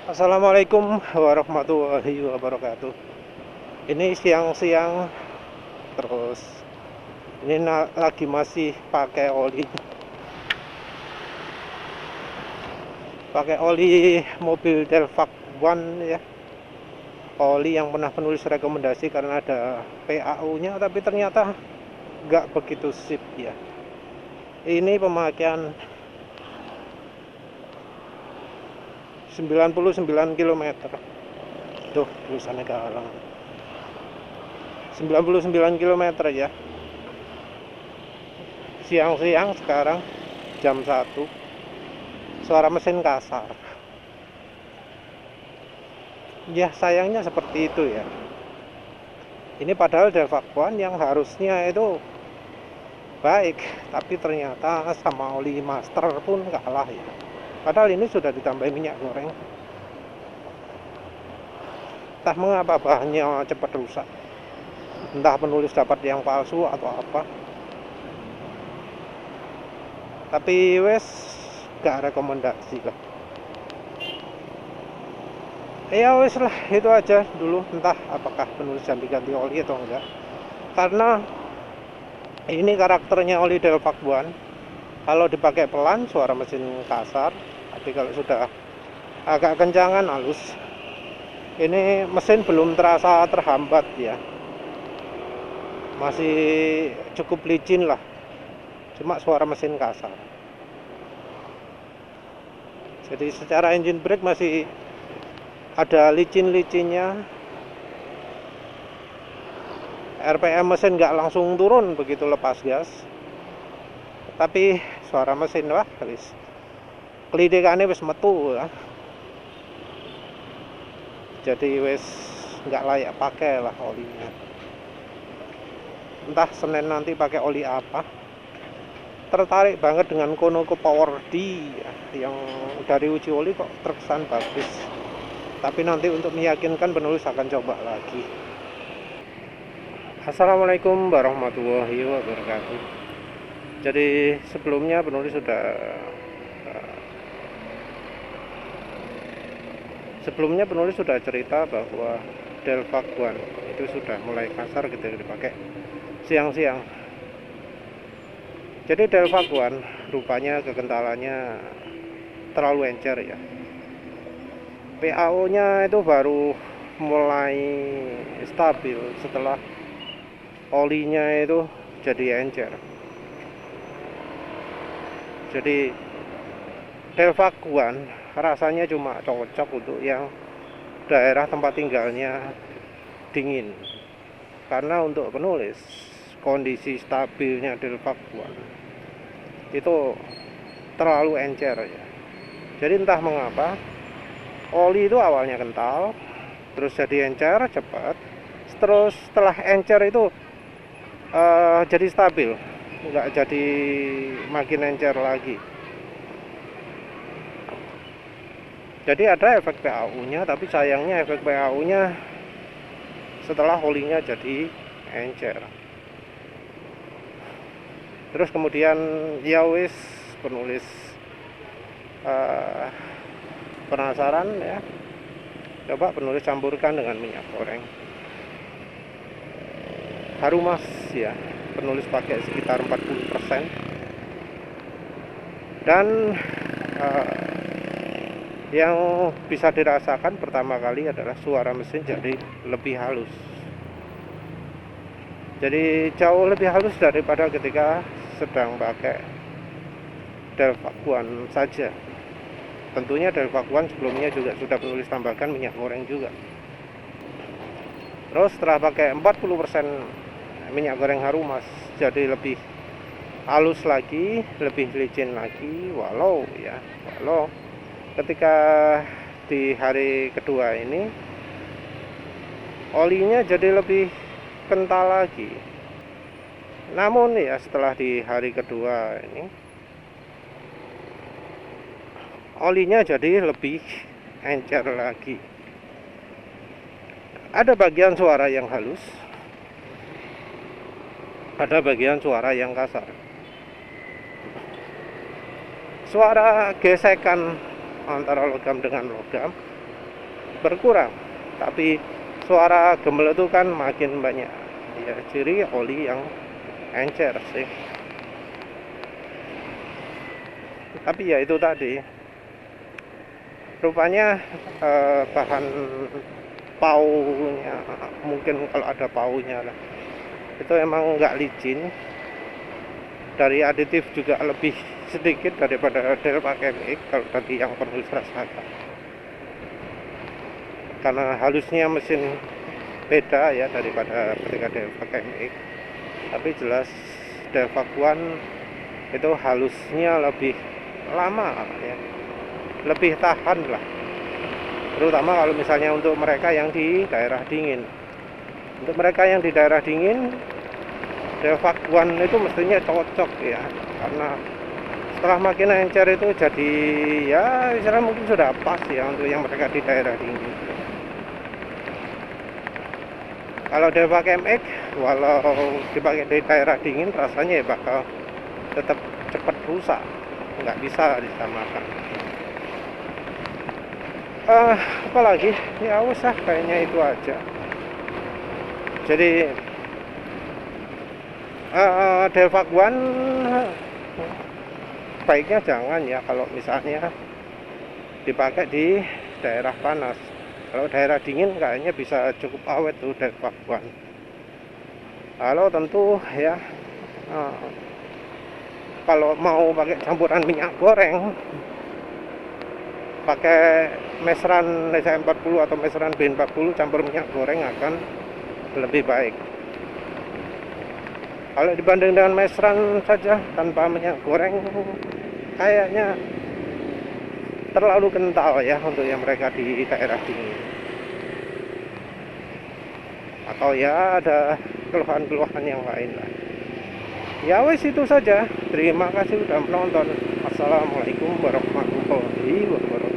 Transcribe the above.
Assalamualaikum warahmatullahi wabarakatuh. Ini siang-siang terus ini lagi masih pakai oli mobil Delvac One ya. Oli yang pernah penulis rekomendasi karena ada PAU-nya, tapi ternyata nggak begitu sip ya. Ini pemakaian 99 km. Tuh tulisannya ke alam. 99 km ya. Siang-siang sekarang jam 1. Suara mesin kasar. Ya sayangnya seperti itu ya. Ini padahal Delvac One yang harusnya itu baik, tapi ternyata sama oli master pun kalah ya. Padahal ini sudah ditambah minyak goreng. Entah mengapa bahannya cepat rusak. Entah penulis dapat yang palsu atau apa. Tapi wes gak rekomendasi lah. Ya wes lah, itu aja dulu. Entah apakah penulis ganti oli atau enggak. Karena ini karakternya oli Delvac One. Kalau dipakai pelan suara mesin kasar, tapi kalau sudah agak kencangan halus. Ini mesin belum terasa terhambat ya. Masih cukup licin lah. Cuma suara mesin kasar. Jadi secara engine brake masih ada licin-licinnya. RPM mesin nggak langsung turun begitu lepas gas. Tapi suara mesin wah wis klidekane wis metu ya. Jadi wis nggak layak pakai lah olinya. Entah Senin nanti pakai oli apa. Tertarik banget dengan Konoko Power D ya, yang dari uji oli kok terkesan bagus. Tapi nanti untuk meyakinkan penulis akan coba lagi. Assalamualaikum warahmatullahi wabarakatuh. Jadi sebelumnya penulis sudah cerita bahwa Delvac One itu sudah mulai kasar gitu dipakai siang-siang. Jadi Delvac One rupanya kekentalannya terlalu encer ya. PAO-nya itu baru mulai stabil setelah olinya itu jadi encer. Jadi Delvac One rasanya cuma cocok untuk yang daerah tempat tinggalnya dingin. Karena untuk penulis kondisi stabilnya Delvac One itu terlalu encer ya. Jadi entah mengapa oli itu awalnya kental, terus jadi encer cepat, terus setelah encer itu jadi stabil, nggak jadi makin encer lagi. Jadi ada efek PAU-nya, tapi sayangnya efek PAU-nya setelah olinya jadi encer. Terus kemudian ya wis penulis penasaran ya, coba penulis campurkan dengan minyak goreng Harumas ya, penulis pakai sekitar 40%. Dan yang bisa dirasakan pertama kali adalah suara mesin jadi lebih halus. Jadi jauh lebih halus daripada ketika sedang pakai Delvac One saja. Tentunya Delvac One sebelumnya juga sudah penulis tambahkan minyak goreng juga. Terus setelah pakai 40% minyak goreng Harumas jadi lebih halus lagi, lebih licin lagi. Walau ketika di hari kedua ini olinya jadi lebih kental lagi. Namun ya setelah di hari kedua ini olinya jadi lebih encer lagi. Ada bagian suara yang halus, ada bagian suara yang kasar. Suara gesekan antara logam dengan logam berkurang, tapi suara gemel itu kan makin banyak. Ya ciri oli yang encer sih. Tapi ya itu tadi, rupanya bahan paunya, mungkin kalau ada paunya lah, itu emang nggak licin. Dari aditif juga lebih sedikit daripada Delpak MX kalau tadi yang penulis rasakan, karena halusnya mesin beda ya daripada ketika Delpak MX. Tapi jelas Delpak One itu halusnya lebih lama ya, lebih tahan lah, terutama kalau misalnya untuk mereka yang di daerah dingin. Untuk mereka yang di daerah dingin, Delpak One itu mestinya cocok ya, karena setelah makina encer itu jadi ya istilahnya mungkin sudah pas ya untuk yang mereka di daerah dingin. Kalau Delpak MX walau dipakai di daerah dingin rasanya ya bakal tetap cepat rusak, nggak bisa disamakan. Apalagi ya usah kayaknya itu aja. Jadi Delpak One baiknya jangan ya kalau misalnya dipakai di daerah panas. Kalau daerah dingin kayaknya bisa cukup awet tuh Delpak One. Kalau tentu ya kalau mau pakai campuran minyak goreng, pakai mesran LC40 atau mesran B40 campur minyak goreng akan lebih baik. Kalau dibanding dengan mesran saja tanpa minyak goreng, kayaknya terlalu kental ya untuk yang mereka di daerah dingin. Atau ya ada keluhan-keluhan yang lain lah. Ya wes itu saja. Terima kasih sudah menonton. Assalamualaikum warahmatullahi wabarakatuh.